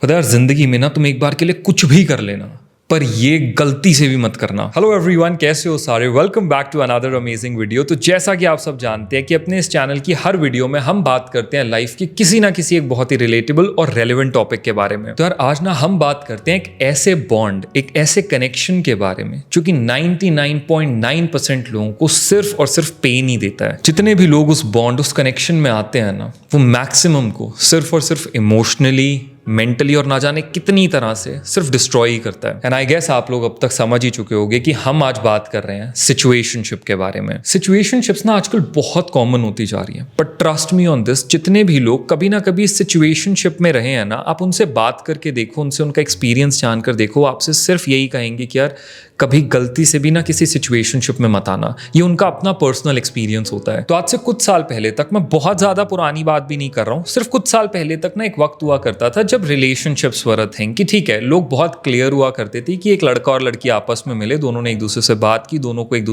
पता है यार, जिंदगी में ना तुम एक बार के लिए कुछ भी कर लेना, पर ये गलती से भी मत करना। हेलो एवरीवन, कैसे हो सारे? Welcome back to another amazing video. तो जैसा कि आप सब जानते हैं कि अपने इस चैनल की हर वीडियो में हम बात करते हैं लाइफ की किसी ना किसी एक बहुत ही रिलेटेबल और रेलेवेंट टॉपिक के बारे में। तो यार आज ना हम बात करते हैं एक ऐसे बॉन्ड, एक ऐसे कनेक्शन के बारे में जो कि 99.9% लोगों को सिर्फ और सिर्फ पेन ही देता है। जितने भी लोग उस बॉन्ड, उस कनेक्शन में आते हैं ना, वो मैक्सिमम को सिर्फ और सिर्फ इमोशनली, मेंटली और ना जाने कितनी तरह से सिर्फ डिस्ट्रॉय ही करता है। एंड आई गेस आप लोग अब तक समझ ही चुके होंगे कि हम आज बात कर रहे हैं सिचुएशनशिप के बारे में। सिचुएशनशिप्स ना आजकल बहुत कॉमन होती जा रही है, but trust me on this, जितने भी लोग कभी ना कभी सिचुएशनशिप में रहे हैं ना, आप उनसे बात करके देखो, उनसे उनका एक्सपीरियंस जानकर देखो, आपसे सिर्फ यही कहेंगे कि यार कभी गलती से भी ना किसी सिचुएशनशिप में मत आना। ये उनका अपना पर्सनल एक्सपीरियंस होता है। तो आज से कुछ साल पहले तक, मैं बहुत ज्यादा पुरानी बात भी नहीं कर रहा हूँ, सिर्फ कुछ साल पहले तक ना एक वक्त हुआ करता था जब रिलेशनशिप्स वर अ थिंग कि ठीक है, लोग बहुत क्लियर हुआ करते थे कि एक लड़का और लड़की आपस में मिले, दोनों ने एक दूसरे से बात की, दोनों को एक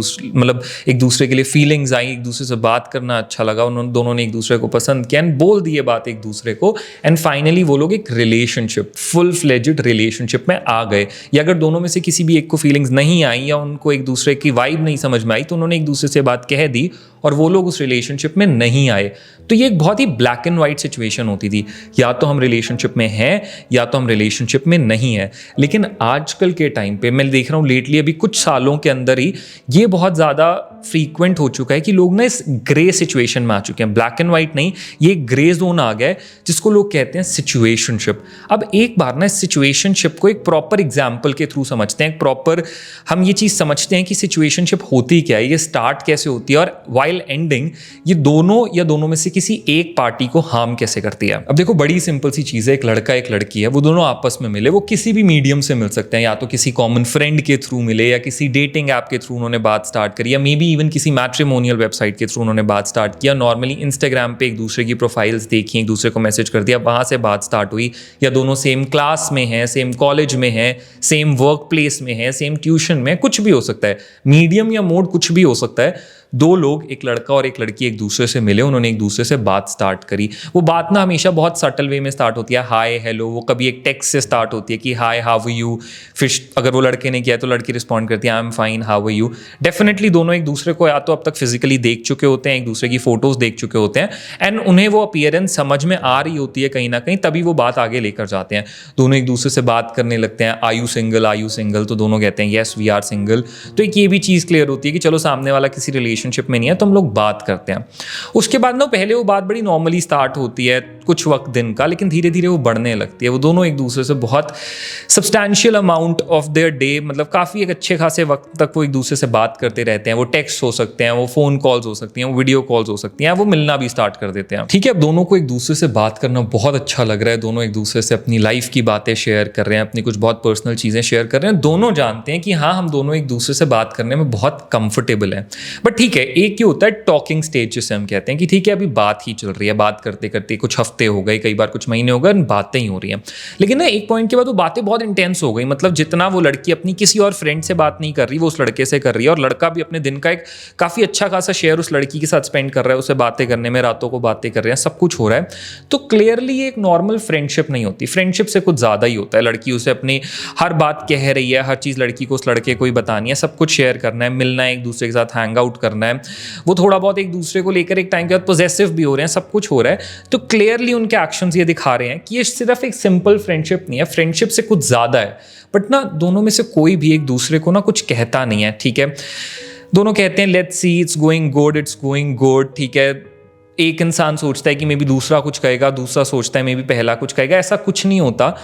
दूसरे के लिए फीलिंग्स आई, एक दूसरे से बात करना अच्छा लगा, उन्होंने दोनों ने एक दूसरे को पसंद किया एंड बोल दिए बात एक दूसरे को, एंड फाइनली वो लोग एक रिलेशनशिप, फुल फ्लेजेड रिलेशनशिप में आ गए। या अगर दोनों में से किसी भी एक को फीलिंग्स नहीं आई या उनको एक दूसरे की वाइब नहीं समझ में आई, तो उन्होंने एक दूसरे से बात कह दी और वो लोग उस रिलेशनशिप में नहीं आए। तो ये एक बहुत ही ब्लैक एंड वाइट सिचुएशन होती थी, या तो हम रिलेशनशिप में हैं या तो हम रिलेशनशिप में नहीं है। लेकिन आजकल के टाइम पे मैं देख रहा हूँ, लेटली अभी कुछ सालों के अंदर ही ये बहुत ज़्यादा फ्रीक्वेंट हो चुका है कि लोग ना इस ग्रे सिचुएशन में आ चुके हैं। ब्लैक एंड वाइट नहीं, ये ग्रे जोन आ गया है जिसको लोग कहते हैं सिचुएशनशिप। अब एक बार ना इस सिचुएशनशिप को एक प्रॉपर एग्जाम्पल के थ्रू समझते हैं, एक प्रॉपर हम ये चीज़ समझते हैं कि सिचुएशनशिप होती क्या है, ये स्टार्ट कैसे होती है और वाइल एंडिंग ये दोनों या दोनों में से किसी एक पार्टी को हार्म कैसे करती है। अब देखो, बड़ी सिंपल सी चीज़ है, एक लड़का एक लड़की है, वो दोनों आपस में मिले, वो किसी भी मीडियम से मिल सकते हैं, या तो किसी कॉमन फ्रेंड के थ्रू मिले, या किसी डेटिंग ऐप के थ्रू उन्होंने बात स्टार्ट करी, या मे बी इवन किसी मैट्रिमोनियल वेबसाइट के थ्रू उन्होंने बात स्टार्ट किया। नॉर्मली इंस्टाग्राम पे एक दूसरे की प्रोफाइल्स देखी, एक दूसरे को मैसेज कर दिया, वहां से बात स्टार्ट हुई, या दोनों सेम क्लास में हैं, सेम कॉलेज में हैं, सेम वर्क प्लेस में हैं, सेम ट्यूशन में, कुछ भी हो सकता है, मीडियम या मोड कुछ भी हो सकता है। दो लोग, एक लड़का और एक लड़की, एक दूसरे से मिले, उन्होंने एक दूसरे से बात स्टार्ट करी। वो बात ना हमेशा बहुत सटल वे में स्टार्ट होती है, हाय हेलो, वो कभी एक टेक्स्ट से स्टार्ट होती है कि हाय हाउ आर यू, फिर अगर वो लड़के ने किया तो लड़की रिस्पॉन्ड करती है I am fine how are you. Definitely दोनों एक दूसरे को या तो अब तक फिजिकली देख चुके होते हैं, एक दूसरे की फोटोज देख चुके होते हैं, एंड उन्हें वो अपीयरेंस समझ में आ रही होती है कहीं ना कहीं, तभी वो बात आगे लेकर जाते हैं। दोनों एक दूसरे से बात करने लगते हैं, आर यू सिंगल, तो दोनों कहते हैं येस वी आर सिंगल। तो एक ये भी चीज़ क्लियर होती है कि चलो सामने वाला किसी रिलेशनशिप में नहीं है, तो हम लोग बात करते हैं। उसके बाद ना पहले वो बात बड़ी नॉर्मली स्टार्ट होती है कुछ वक्त दिन का, लेकिन धीरे धीरे वो बढ़ने लगती है। वो दोनों एक दूसरे से बहुत substantial amount of their day, मतलब काफ़ी एक अच्छे खासे वक्त तक वो एक दूसरे से बात करते रहते हैं। वो टेक्स्ट हो सकते हैं, वो फ़ोन कॉल्स हो सकती हैं, वो वीडियो कॉल्स हो सकती हैं, वो मिलना भी स्टार्ट कर देते हैं। ठीक है, अब दोनों को एक दूसरे से बात करना बहुत अच्छा लग रहा है, दोनों एक दूसरे से अपनी लाइफ की बातें शेयर कर रहे हैं, अपनी कुछ बहुत पर्सनल चीज़ें शेयर कर रहे हैं। दोनों जानते हैं कि हाँ, हम दोनों एक दूसरे से बात करने में बहुत कंफर्टेबल हैं। बट ठीक है, एक ये होता है टॉकिंग स्टेज, जिसे हम कहते हैं कि ठीक है अभी बात ही चल रही है, बात करते करते कुछ हफ्ते हो गए, कई बार कुछ महीने हो गए, बातें ही हो रही हैं। लेकिन ना एक पॉइंट के बाद वो बातें बहुत इंटेंस हो गई, मतलब जितना वो लड़की अपनी किसी और फ्रेंड से बात नहीं कर रही, वो उस लड़के से कर रही है, और लड़का भी अपने दिन का एक काफ़ी अच्छा खासा शेयर उस लड़की के साथ स्पेंड कर रहा है, उससे बातें करने में, रातों को बातें कर रहे हैं, सब कुछ हो रहा है। तो क्लियरली ये एक नॉर्मल फ्रेंडशिप नहीं होती, फ्रेंडशिप से कुछ ज़्यादा ही होता है। लड़की उसे अपनी हर बात कह रही है, हर चीज़ लड़की को उस लड़के को ही बतानी है, सब कुछ शेयर करना है, मिलना है, एक दूसरे के साथ हैंग आउट करना है, वो थोड़ा बहुत एक दूसरे को लेकर एक टाइम के बाद पॉजेसिव भी हो रहे हैं, सब कुछ हो रहा है। तो क्लियरली उनके एक्शंस ये दिखा रहे हैं कि ये सिर्फ एक सिंपल फ्रेंडशिप नहीं है, फ्रेंडशिप से कुछ ज़्यादा है। बट ना दोनों में से कोई भी एक दूसरे को ना कुछ कहता नहीं है। ठीक है, दोनों कहते हैं let's see it's going good, ठीक है। एक इंसान सोचता है कि मे बी दूसरा कुछ कहेगा, दूसरा सोचता है मे बी पहला कुछ कहेगा, ऐसा कुछ नहीं होता।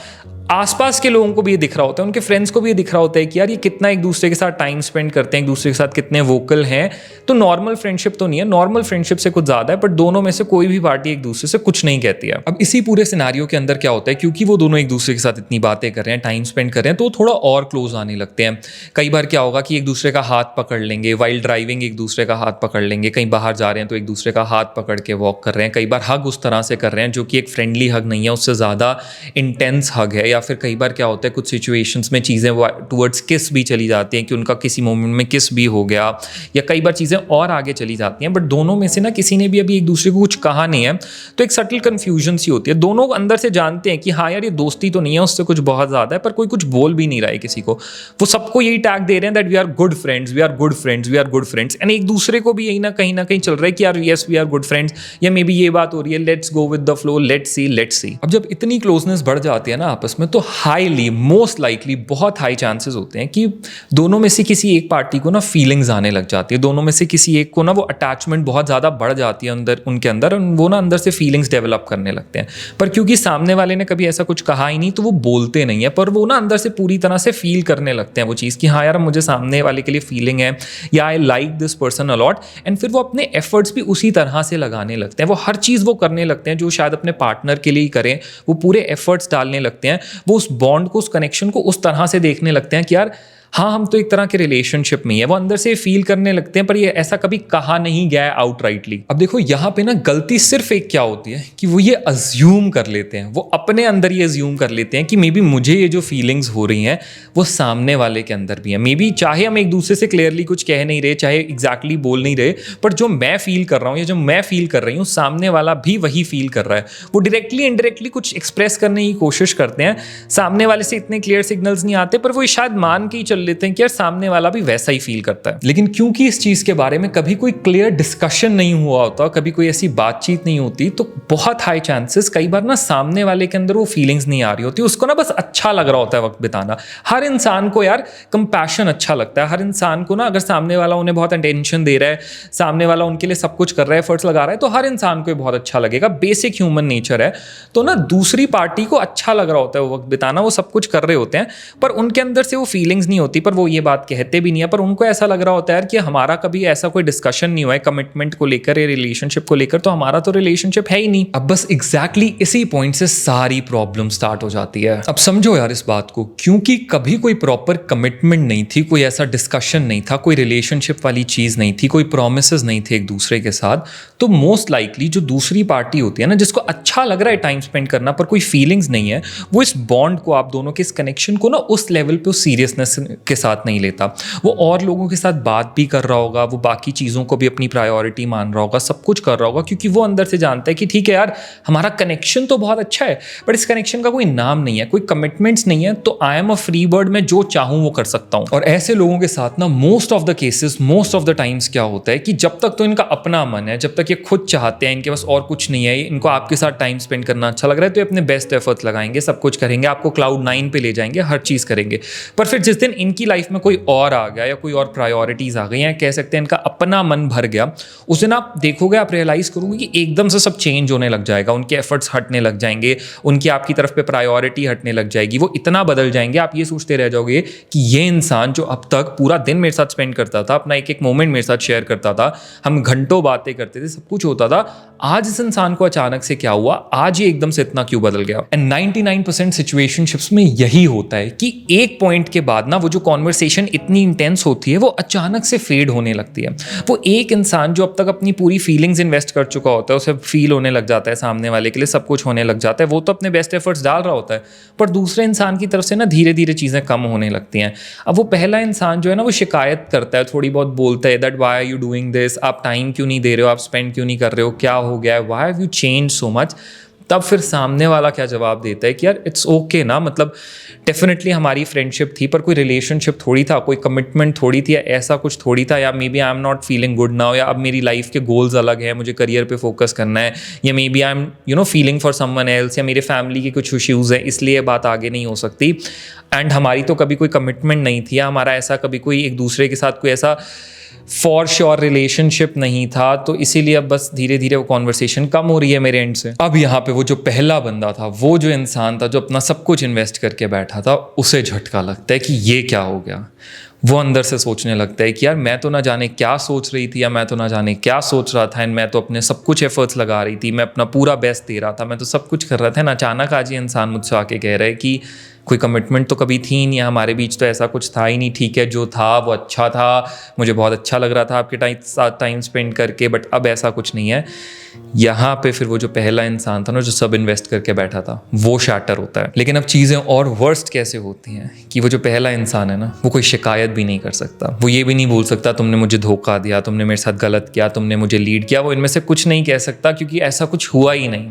आसपास के लोगों को भी ये दिख रहा होता है, उनके फ्रेंड्स को भी ये दिख रहा होता है कि यार ये कितना एक दूसरे के साथ टाइम स्पेंड करते हैं, एक दूसरे के साथ कितने वोकल हैं। तो नॉर्मल फ्रेंडशिप तो नहीं है, नॉर्मल फ्रेंडशिप से कुछ ज़्यादा है, बट दोनों में से कोई भी पार्टी एक दूसरे से कुछ नहीं कहती है। अब इसी पूरे सिनारियो के अंदर क्या होता है, क्योंकि वो दोनों एक दूसरे के साथ इतनी बातें कर रहे हैं, टाइम स्पेंड कर रहे हैं, तो थोड़ा और क्लोज आने लगते हैं। कई बार क्या होगा कि एक दूसरे का हाथ पकड़ लेंगे, वाइल ड्राइविंग एक दूसरे का हाथ पकड़ लेंगे, कहीं बाहर जा रहे हैं तो एक दूसरे का हाथ पकड़ के वॉक कर रहे हैं। कई बार हग उस तरह से कर रहे हैं जो कि एक फ्रेंडली हग नहीं है, उससे ज़्यादा इंटेंस हग है, या फिर कई बार क्या होता है कुछ सिचुएशंस में चीज़ें वो टुवर्ड्स किस भी चली जाती हैं कि उनका किसी मोमेंट में किस भी हो गया, या कई बार चीज़ें और आगे चली जाती हैं, बट दोनों में से ना किसी ने भी अभी एक दूसरे को कुछ कहा नहीं है, तो एक सटल कन्फ्यूजन सी होती है। दोनों अंदर से जानते हैं कि हाँ यार ये दोस्ती तो नहीं है, उससे कुछ बहुत ज़्यादा है, पर कोई कुछ बोल भी नहीं रहा है किसी को। वो सबको यही टैग दे रहे हैं that we are good friends, we are good friends, we are good friends, and एक दूसरे को भी यही ना कहीं चल रहा है कि यार yes we are good friends, या मे बी ये बात हो रही है let's go with the flow, let's see. अब जब इतनी क्लोजनेस बढ़ जाती है ना आपस में, तो हाईली मोस्ट लाइकली बहुत हाई चांसेस होते हैं कि दोनों में से किसी एक पार्टी को ना फीलिंग्स आने लग जाती है, दोनों में से किसी एक को ना वो अटैचमेंट बहुत ज़्यादा बढ़ जाती है अंदर उनके अंदर, और वो ना अंदर से फीलिंग्स डेवलप करने लगते हैं। पर क्योंकि सामने वाले ने कभी ऐसा कुछ कहा ही नहीं, तो वो बोलते नहीं है, पर वो ना अंदर से पूरी तरह से फील करने लगते हैं वो चीज़ कि हाँ यार मुझे सामने वाले के लिए फीलिंग है, या I like this person a lot, and फिर वो अपने एफर्ट्स भी उसी तरह से लगाने लगते हैं। वो हर चीज़ वो करने लगते हैं जो शायद अपने पार्टनर के लिए ही करें, वो पूरे एफर्ट्स डालने लगते हैं, वो उस बॉन्ड को, उस कनेक्शन को उस तरह से देखने लगते हैं कि यार हाँ हम तो एक तरह के रिलेशनशिप में ही है। वो अंदर से फील करने लगते हैं, पर ये ऐसा कभी कहा नहीं गया है आउटराइटली। अब देखो यहाँ पे ना गलती सिर्फ एक क्या होती है कि वो ये अज्यूम कर लेते हैं, वो अपने अंदर ये अज्यूम कर लेते हैं कि मे बी मुझे ये जो फीलिंग्स हो रही हैं वो सामने वाले के अंदर भी है। मे बी चाहे हम एक दूसरे से क्लियरली कुछ कह नहीं रहे, चाहे एग्जैक्टली बोल नहीं रहे, पर जो मैं फील कर रहा हूँ या जो मैं फील कर रही हूँ सामने वाला भी वही फील कर रहा है। वो डायरेक्टली इनडायरेक्टली कुछ एक्सप्रेस करने की कोशिश करते हैं, सामने वाले से इतने क्लियर सिग्नल्स नहीं आते, पर वो शायद मान के ही चल लेते हैं कि यार सामने वाला भी वैसा ही फील करता है। लेकिन क्योंकि इस चीज के बारे में कभी कोई क्लियर डिस्कशन नहीं हुआ होता, कभी कोई ऐसी बातचीत नहीं होती, तो बहुत हाई चांसेस कई बार ना सामने वाले के अंदर वो फीलिंग्स नहीं आ रही होती, उसको ना बस अच्छा लग रहा होता है वक्त बिताना। हर इंसान को यार कंपैशन अच्छा लगता है, हर इंसान को ना अगर सामने वाला उन्हें बहुत अटेंशन दे रहा है, सामने वाला उनके लिए सब कुछ कर रहा है, एफर्ट्स लगा रहा है, तो हर इंसान को बहुत अच्छा लगेगा, बेसिक ह्यूमन नेचर है। तो ना दूसरी पार्टी को अच्छा लग रहा होता है वो वक्त बिताना, वो सब कुछ कर रहे होते हैं, पर उनके अंदर से वो फीलिंग्स नहीं होती, पर वो ये बात कहते भी नहीं है, पर उनको ऐसा लग रहा होता है कि हमारा कभी ऐसा कोई डिस्कशन नहीं हुआ है कमिटमेंट को लेकर या रिलेशनशिप को लेकर, तो हमारा तो रिलेशनशिप है ही नहीं। अब बस एग्जैक्टली इसी पॉइंट से सारी प्रॉब्लम स्टार्ट हो जाती है। अब समझो यार इस बात को, क्योंकि कभी कोई प्रॉपर कमिटमेंट नहीं थी, कोई ऐसा डिस्कशन नहीं था, कोई रिलेशनशिप वाली चीज नहीं थी, कोई प्रोमिसेस नहीं थे एक दूसरे के साथ, तो मोस्ट लाइकली जो दूसरी पार्टी होती है ना, जिसको अच्छा लग रहा है टाइम स्पेंड करना पर कोई फीलिंग्स नहीं है, वो इस बॉन्ड को, आप दोनों के इस कनेक्शन को ना उस लेवल पे, उस सीरियसनेस के साथ नहीं लेता। वो और लोगों के साथ बात भी कर रहा होगा, वो बाकी चीज़ों को भी अपनी प्रायोरिटी मान रहा होगा, सब कुछ कर रहा होगा, क्योंकि वो अंदर से जानता है कि ठीक है यार हमारा कनेक्शन तो बहुत अच्छा है, बट इस कनेक्शन का कोई नाम नहीं है, कोई कमिटमेंट्स नहीं है, तो I am a free bird, मैं जो चाहूँ वो कर सकता हूँ। और ऐसे लोगों के साथ ना most of the cases, most of the times क्या होता है कि जब तक तो इनका अपना मन है, जब तक ये खुद चाहते हैं, इनके पास और कुछ नहीं है, इनको आपके साथ टाइम स्पेंड करना अच्छा लग रहा है, तो ये अपने बेस्ट एफर्ट्स लगाएंगे, सब कुछ करेंगे, आपको क्लाउड 9 पे ले जाएंगे, हर चीज़ करेंगे। पर फिर जिस दिन इनकी लाइफ में कोई और आ गया या कोई और प्रायोरिटीज आ गई हैं, कह सकते हैं इनका अपना मन भर गया, उस दिन आप देखोगे, आप रियलाइज करोगे कि एकदम से सब चेंज होने लग जाएगा, उनके एफर्ट्स हटने लग जाएंगे, उनकी आपकी तरफ पे प्रायोरिटी हटने लग जाएगी, वो इतना बदल जाएंगे, आप ये सोचते रह जाओगे कि ये इंसान जो अब तक पूरा दिन मेरे साथ स्पेंड करता था, अपना एक एक मोमेंट मेरे साथ शेयर करता था, हम घंटों बातें करते थे, सब कुछ होता था, आज इस इंसान को अचानक से क्या हुआ, आज ये एकदम से इतना क्यों बदल गया। एंड 99% सिचुएशनशिप्स में यही होता है कि एक पॉइंट के बाद ना वो जो कॉन्वर्सेशन इतनी इंटेंस होती है वो अचानक से फेड होने लगती है। वो एक इंसान जो अब तक अपनी पूरी फीलिंग्स इन्वेस्ट कर चुका होता है, उसे फील होने लग जाता है, सामने वाले के लिए सब कुछ होने लग जाता है, वो तो अपने बेस्ट एफर्ट्स डाल रहा होता है, पर दूसरे इंसान की तरफ से ना धीरे धीरे चीज़ें कम होने लगती हैं। अब वो पहला इंसान जो है ना वो शिकायत करता है, थोड़ी बहुत बोलता है that why are you doing this, आप टाइम क्यों नहीं दे रहे हो, आप स्पेंड क्यों नहीं कर रहे हो, क्या हो गया है, why have you change so much. तब फिर सामने वाला क्या जवाब देता है कि यार इट्स ओके ना, मतलब डेफिनेटली हमारी फ्रेंडशिप थी, पर कोई रिलेशनशिप थोड़ी था, कोई कमिटमेंट थोड़ी थी, या ऐसा कुछ थोड़ी था, या maybe I am not feeling good now, या अब मेरी लाइफ के गोल्स अलग हैं, मुझे करियर पे फोकस करना है, या maybe I am feeling for someone else, या मेरे फैमिली के कुछ इश्यूज़ हैं, इसलिए ये बात आगे नहीं हो सकती। एंड हमारी तो कभी कोई कमिटमेंट नहीं थी, या हमारा ऐसा कभी कोई एक दूसरे के साथ कोई ऐसा फॉर श्योर रिलेशनशिप नहीं था, तो इसीलिए अब बस धीरे धीरे वो कॉन्वर्सेशन कम हो रही है मेरे एंड से। अब यहाँ पे वो जो पहला बंदा था, वो जो इंसान था जो अपना सब कुछ इन्वेस्ट करके बैठा था, उसे झटका लगता है कि ये क्या हो गया। वो अंदर से सोचने लगता है कि यार मैं तो ना जाने क्या सोच रही थी, या मैं तो ना जाने क्या सोच रहा था, एंड मैं तो अपने सब कुछ एफर्ट्स लगा रही थी, मैं अपना पूरा बेस्ट दे रहा था, मैं तो सब कुछ कर रहा था, ना अचानक आज ये इंसान मुझसे आके कह रहा है कि कोई कमिटमेंट तो कभी थी ही नहीं हमारे बीच, तो ऐसा कुछ था ही नहीं। ठीक है, जो था वो अच्छा था, मुझे बहुत अच्छा लग रहा था आपके साथ टाइम स्पेंड करके, बट अब ऐसा कुछ नहीं है। यहाँ पे फिर वो जो पहला इंसान था ना, जो सब इन्वेस्ट करके बैठा था, वो शैटर होता है। लेकिन अब चीज़ें और वर्स्ट कैसे होती हैं कि वो जो पहला इंसान है ना, वो कोई शिकायत भी नहीं कर सकता, वो ये भी नहीं बोल सकता तुमने मुझे धोखा दिया, तुमने मेरे साथ गलत किया, तुमने मुझे लीड किया। वो इनमें से कुछ नहीं कह सकता, क्योंकि ऐसा कुछ हुआ ही नहीं।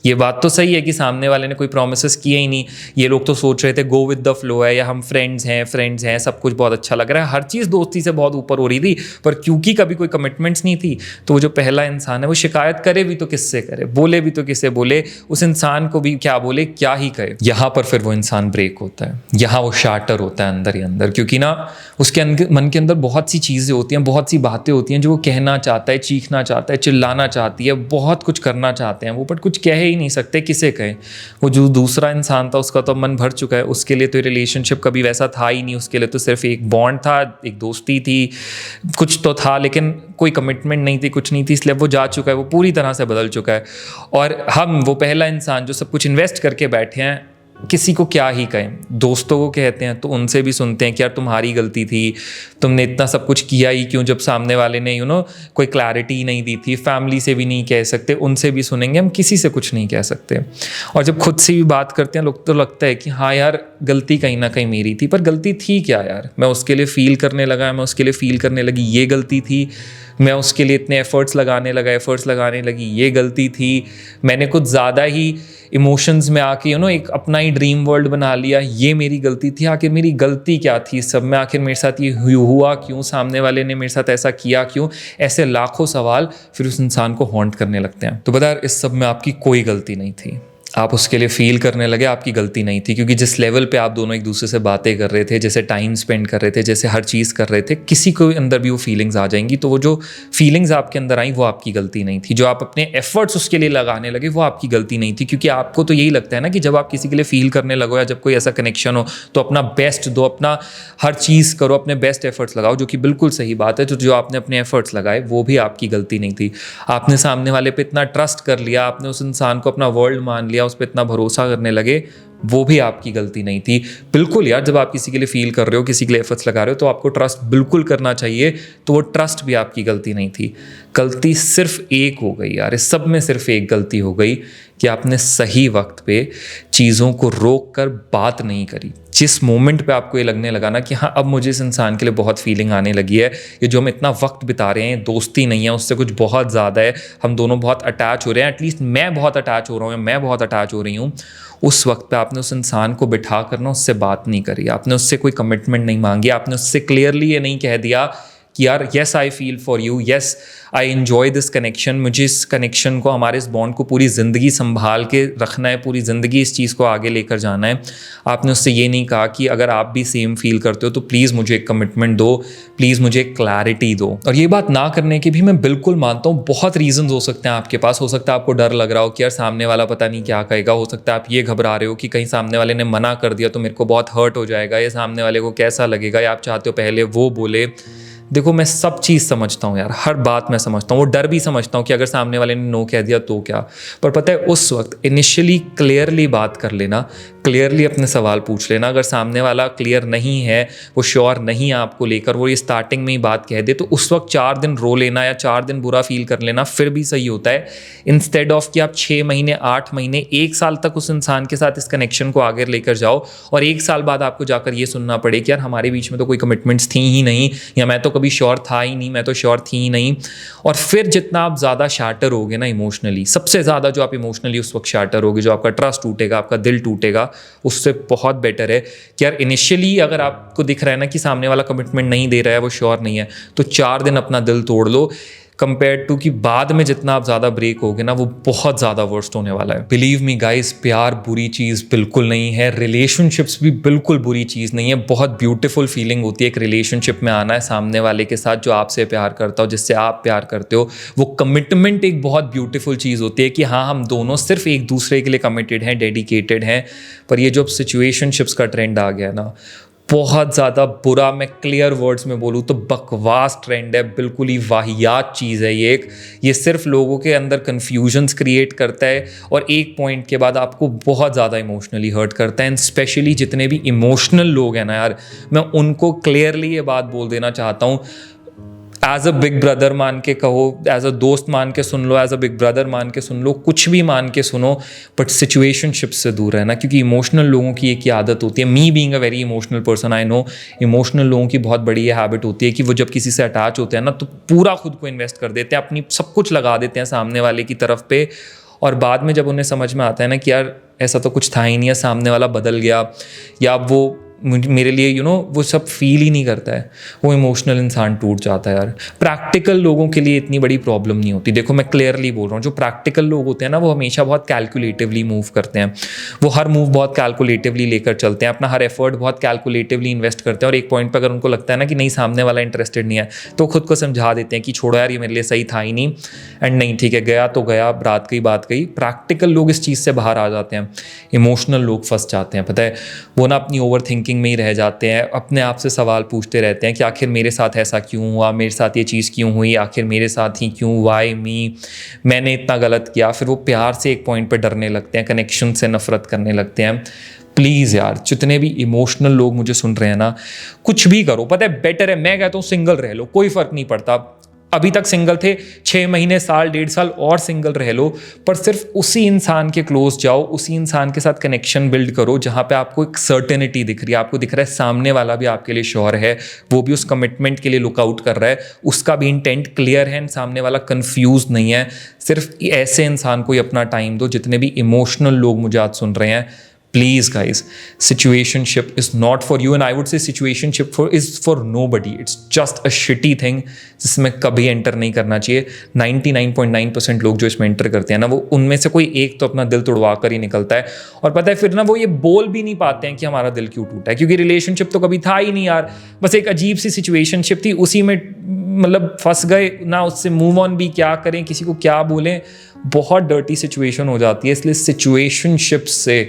ये बात तो सही है कि सामने वाले ने कोई प्रोमिसेस किए ही नहीं। ये लोग तो सोच रहे थे गो विद द फ्लो है, या हम फ्रेंड्स हैं, सब कुछ बहुत अच्छा लग रहा है, हर चीज़ दोस्ती से बहुत ऊपर हो रही थी, पर क्योंकि कभी कोई कमिटमेंट्स नहीं थी, तो वो जो पहला इंसान है वो शिकायत करे भी तो किससे करे, बोले भी तो किससे बोले, उस इंसान को भी क्या बोले, क्या ही कहे। यहाँ पर फिर वो इंसान ब्रेक होता है, यहाँ वो शाटर होता है अंदर ही अंदर, क्योंकि ना उसके मन के अंदर बहुत सी चीज़ें होती हैं, बहुत सी बातें होती हैं जो वो कहना चाहता है, चीखना चाहता है, चिल्लाना चाहती है, बहुत कुछ करना चाहते हैं वो, बट कुछ कह ही नहीं सकते, किसे कहें। वो जो दूसरा इंसान था उसका तो मन भर चुका है, उसके लिए तो रिलेशनशिप कभी वैसा था ही नहीं, उसके लिए तो सिर्फ एक बॉन्ड था, एक दोस्ती थी, कुछ तो था, लेकिन कोई कमिटमेंट नहीं थी, कुछ नहीं थी, इसलिए वो जा चुका है, वो पूरी तरह से बदल चुका है। और हम वो पहला इंसान जो सब कुछ इन्वेस्ट करके बैठे हैं, किसी को क्या ही कहें, दोस्तों को कहते हैं तो उनसे भी सुनते हैं कि यार तुम्हारी गलती थी, तुमने इतना सब कुछ किया ही क्यों, जब सामने वाले ने कोई क्लैरिटी नहीं दी थी। फैमिली से भी नहीं कह सकते, उनसे भी सुनेंगे, हम किसी से कुछ नहीं कह सकते। और जब खुद से भी बात करते हैं लोग, तो लगता है कि हाँ यार गलती कहीं ना कहीं मेरी थी, पर गलती थी क्या यार, मैं उसके लिए फ़ील करने लगा, मैं उसके लिए फ़ील करने लगी, ये गलती थी। मैं उसके लिए इतने एफ़र्ट्स लगाने लगी, ये गलती थी। मैंने कुछ ज़्यादा ही इमोशंस में आके एक अपना ही ड्रीम वर्ल्ड बना लिया, ये मेरी गलती थी। आखिर मेरी गलती क्या थी सब में, आखिर मेरे साथ ये हुआ क्यों, सामने वाले ने मेरे साथ ऐसा किया क्यों, ऐसे लाखों सवाल फिर उस इंसान को हॉन्ट करने लगते हैं। तो बता यार, इस सब में आपकी कोई गलती नहीं थी, आप उसके लिए फ़ील करने लगे, आपकी गलती नहीं थी, क्योंकि जिस लेवल पे आप दोनों एक दूसरे से बातें कर रहे थे, जैसे टाइम स्पेंड कर रहे थे, जैसे हर चीज़ कर रहे थे, किसी को अंदर भी वो फीलिंग्स आ जाएंगी। तो वो जो फीलिंग्स आपके अंदर आई वो आपकी गलती नहीं थी, जो आप अपने एफर्ट्स उसके लिए लगाने लगे वो आपकी गलती नहीं थी। क्योंकि आपको तो यही लगता है ना कि जब आप किसी के लिए फ़ील करने लगो, या जब कोई ऐसा कनेक्शन हो, तो अपना बेस्ट दो, अपना हर चीज़ करो, अपने बेस्ट एफर्ट्स लगाओ, जो कि बिल्कुल सही बात है। तो जो आपने अपने एफर्ट्स लगाए वो भी आपकी गलती नहीं थी। आपने सामने वाले पे इतना ट्रस्ट कर लिया, आपने उस इंसान को अपना वर्ल्ड मान लिया, उस पर इतना भरोसा करने लगे, वो भी आपकी गलती नहीं थी। बिल्कुल यार, जब आप किसी के लिए फील कर रहे हो, किसी के लिए एफर्ट्स लगा रहे हो, तो आपको ट्रस्ट बिल्कुल करना चाहिए, तो वो ट्रस्ट भी आपकी गलती नहीं थी। गलती सिर्फ एक हो गई यार, इस सब में सिर्फ एक गलती हो गई कि आपने सही वक्त पे चीज़ों को रोक कर बात नहीं करी। जिस मोमेंट पे आपको ये लगने लगा ना कि हाँ अब मुझे इस इंसान के लिए बहुत फीलिंग आने लगी है, ये जो हम इतना वक्त बिता रहे हैं, दोस्ती नहीं है, उससे कुछ बहुत ज़्यादा है, हम दोनों बहुत अटैच हो रहे हैं, एटलीस्ट मैं बहुत अटैच हो रहा हूँ, मैं बहुत अटैच हो रही हूँ, उस वक्त पे आपने उस इंसान को बिठा कर ना उससे बात नहीं करी, आपने उससे कोई कमिटमेंट नहीं मांगी, आपने उससे क्लियरली ये नहीं कह दिया कि यार yes I feel for you, yes I enjoy this connection, मुझे इस कनेक्शन को, हमारे इस बॉन्ड को पूरी ज़िंदगी संभाल के रखना है, पूरी ज़िंदगी इस चीज़ को आगे लेकर जाना है। आपने उससे ये नहीं कहा कि अगर आप भी सेम फील करते हो तो प्लीज़ मुझे एक कमिटमेंट दो, प्लीज़ मुझे एक क्लैरिटी दो। और ये बात ना करने के भी मैं बिल्कुल मानता हूँ, बहुत रीजंस हो सकते हैं आपके पास। हो सकता है आपको डर लग रहा हो कि यार सामने वाला पता नहीं क्या कहेगा, हो सकता है आप ये घबरा रहे हो कि कहीं सामने वाले ने मना कर दिया तो मेरे को बहुत हर्ट हो जाएगा, या सामने वाले को कैसा लगेगा, या आप चाहते हो पहले वो बोले। देखो मैं सब चीज़ समझता हूँ यार, हर बात मैं समझता हूँ, वो डर भी समझता हूँ कि अगर सामने वाले ने नो कह दिया तो क्या। पर पता है उस वक्त इनिशियली क्लियरली बात कर लेना, क्लियरली अपने सवाल पूछ लेना। अगर सामने वाला क्लियर नहीं है, वो श्योर नहीं है आपको लेकर, वो ये स्टार्टिंग में ही बात कह दे, तो उस वक्त 4 दिन रो लेना या 4 दिन बुरा फील कर लेना फिर भी सही होता है, इंस्टेड ऑफ कि आप 6 महीने 8 महीने 1 साल तक उस इंसान के साथ इस कनेक्शन को आगे लेकर जाओ, और 1 साल बाद आपको जाकर ये सुनना पड़े कि यार हमारे बीच में तो कोई कमिटमेंट्स थी ही नहीं, या मैं तो कभी श्योर था ही नहीं, मैं तो श्योर थी ही नहीं। और फिर जितना आप ज़्यादा शैटर होगे ना इमोशनली, सबसे ज़्यादा जो आप इमोशनली उस वक्त शैटर होगे, जो आपका ट्रस्ट टूटेगा, आपका दिल टूटेगा, उससे बहुत बेटर है कि यार इनिशियली अगर आपको दिख रहा है ना कि सामने वाला कमिटमेंट नहीं दे रहा है, वो श्योर नहीं है, तो 4 दिन अपना दिल तोड़ लो, कंपेयर टू कि बाद में जितना आप ज़्यादा ब्रेक होगे ना, वो बहुत ज़्यादा वर्स्ट होने वाला है। बिलीव मी गाइस, प्यार बुरी चीज़ बिल्कुल नहीं है, रिलेशनशिप्स भी बिल्कुल बुरी चीज़ नहीं है। बहुत ब्यूटीफुल फीलिंग होती है एक रिलेशनशिप में आना है सामने वाले के साथ जो आपसे प्यार करता हो, जिससे आप प्यार करते हो। वो कमिटमेंट एक बहुत ब्यूटीफुल चीज़ होती है कि हाँ हम दोनों सिर्फ एक दूसरे के लिए कमिटेड हैं, डेडिकेटेड हैं। पर ये जो सिचुएशनशिप्स का ट्रेंड आ गया ना, बहुत ज़्यादा बुरा, मैं क्लियर वर्ड्स में बोलूँ तो बकवास ट्रेंड है, बिल्कुल ही वाहियात चीज़ है ये सिर्फ लोगों के अंदर कन्फ्यूजन्स क्रिएट करता है और एक पॉइंट के बाद आपको बहुत ज़्यादा इमोशनली हर्ट करता है। एंड स्पेशली जितने भी इमोशनल लोग हैं ना यार, मैं उनको क्लियरली ये बात बोल देना चाहता हूँ, एज अ बिग ब्रदर मान के कहो, एज अ दोस्त मान के सुन लो, एज अ बिग ब्रदर मान के सुन लो, कुछ भी मान के सुनो, बट सिचुएशनशिप से दूर रहना, क्योंकि इमोशनल लोगों की एक ही आदत होती है। Me being a very emotional person, I know emotional लोगों की बहुत बड़ी ये हैबिट होती है कि वो जब किसी से अटैच होते हैं ना तो पूरा खुद को इन्वेस्ट कर देते हैं, अपनी सब कुछ लगा देते हैं सामने वाले की तरफ पे, और बाद में जब उन्हें समझ में आता है ना कि यार ऐसा तो कुछ था ही नहीं है, सामने वाला बदल गया या वो मेरे लिए वो सब फील ही नहीं करता है, वो इमोशनल इंसान टूट जाता है यार। प्रैक्टिकल लोगों के लिए इतनी बड़ी प्रॉब्लम नहीं होती। देखो मैं क्लियरली बोल रहा हूँ, जो प्रैक्टिकल लोग होते हैं ना वो हमेशा बहुत कैलकुलेटिवली मूव करते हैं, वो हर मूव बहुत कैलकुलेटिवली लेकर चलते हैं, अपना हर एफर्ट बहुत कैलकुलेटिवली इन्वेस्ट करते हैं, और एक पॉइंट पर अगर उनको लगता है ना कि नहीं सामने वाला इंटरेस्टेड नहीं है तो खुद को समझा देते हैं कि छोड़ो यार ये मेरे लिए सही था ही नहीं, एंड नहीं ठीक है गया तो गया, रात गई बात गई। प्रैक्टिकल लोग इस चीज़ से बाहर आ जाते हैं, इमोशनल लोग फंस जाते हैं। पता है वो ना अपनी ओवर थिंकिंग में ही रह जाते हैं, अपने आप से सवाल पूछते रहते हैं कि आखिर मेरे साथ ऐसा क्यों हुआ, मेरे साथ ये चीज़ क्यों हुई, आखिर मेरे साथ ही क्यों, वाई मी, मैंने इतना गलत किया। फिर वो प्यार से एक पॉइंट पे डरने लगते हैं, कनेक्शन से नफरत करने लगते हैं। प्लीज़ यार जितने भी इमोशनल लोग मुझे सुन रहे हैं ना, कुछ भी करो, पता है बेटर है, मैं कहता हूँ सिंगल रह लो, कोई फ़र्क नहीं पड़ता। अभी तक सिंगल थे, 6 महीने, साल, 1.5 साल और सिंगल रह लो, पर सिर्फ उसी इंसान के क्लोज जाओ, उसी इंसान के साथ कनेक्शन बिल्ड करो जहाँ पे आपको एक सर्टेनिटी दिख रही है, आपको दिख रहा है सामने वाला भी आपके लिए श्योर है, वो भी उस कमिटमेंट के लिए लुकआउट कर रहा है, उसका भी इंटेंट क्लियर है, सामने वाला कंफ्यूज नहीं है। सिर्फ ऐसे इंसान को ही अपना टाइम दो। जितने भी इमोशनल लोग मुझे आज सुन रहे हैं, please guys, situationship is not for you, and I would say situationship is for nobody. It's just a shitty thing जिसमें कभी एंटर नहीं करना चाहिए। 99.9% लोग जो इसमें एंटर करते हैं ना, वो उनमें से कोई एक तो अपना दिल तोड़वा कर ही निकलता है, और पता है फिर ना वो ये बोल भी नहीं पाते हैं कि हमारा दिल क्यों टूटा है, क्योंकि रिलेशनशिप तो कभी था ही नहीं यार, बस एक अजीब सी सिचुएशनशिप थी, उसी में मतलब फंस गए ना, उससे मूव ऑन भी क्या करें, किसी को क्या बोलें, बहुत डर्टी सिचुएशन हो जाती है। इसलिए सिचुएशनशिप से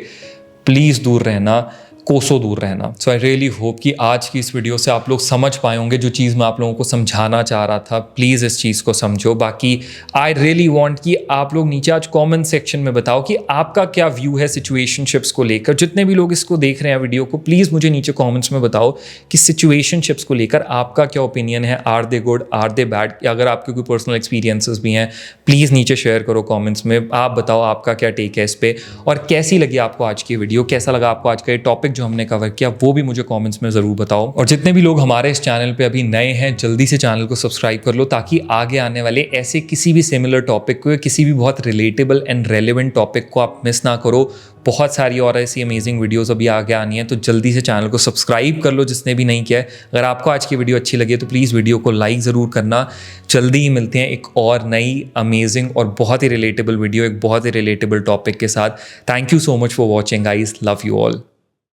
प्लीज़ दूर रहना, कोसों दूर रहना। सो आई रियली होप कि आज की इस वीडियो से आप लोग समझ पाए होंगे जो चीज़ मैं आप लोगों को समझाना चाह रहा था। प्लीज़ इस चीज़ को समझो। बाकी आई रियली वांट कि आप लोग नीचे आज कमेंट सेक्शन में बताओ कि आपका क्या व्यू है सिचुएशनशिप्स को लेकर। जितने भी लोग इसको देख रहे हैं वीडियो को, प्लीज़ मुझे नीचे कॉमेंट्स में बताओ कि सिचुएशनशिप्स को लेकर आपका क्या ओपिनियन है। Are they good, are they bad? अगर आपके कोई पर्सनल एक्सपीरियंसेस भी हैं, प्लीज़ नीचे शेयर करो कॉमेंट्स में। आप बताओ आपका क्या टेक है इस पर, और कैसी लगी आपको आज की वीडियो, कैसा लगा आपको आज का ये टॉपिक जो हमने कवर किया, वो भी मुझे कमेंट्स में ज़रूर बताओ। और जितने भी लोग हमारे इस चैनल पे अभी नए हैं, जल्दी से चैनल को सब्सक्राइब कर लो, ताकि आगे आने वाले ऐसे किसी भी सिमिलर टॉपिक को या किसी भी बहुत रिलेटेबल एंड रेलेवेंट टॉपिक को आप मिस ना करो। बहुत सारी और ऐसी अमेजिंग वीडियोस अभी आगे आनी है, तो जल्दी से चैनल को सब्सक्राइब कर लो जिसने भी नहीं किया है। अगर आपको आज की वीडियो अच्छी लगी तो प्लीज़ वीडियो को लाइक ज़रूर करना। जल्दी ही मिलते हैं एक और नई अमेजिंग और बहुत ही रिलेटेबल वीडियो, एक बहुत ही रिलेटेबल टॉपिक के साथ। Thank you so much for watching guys, love you all.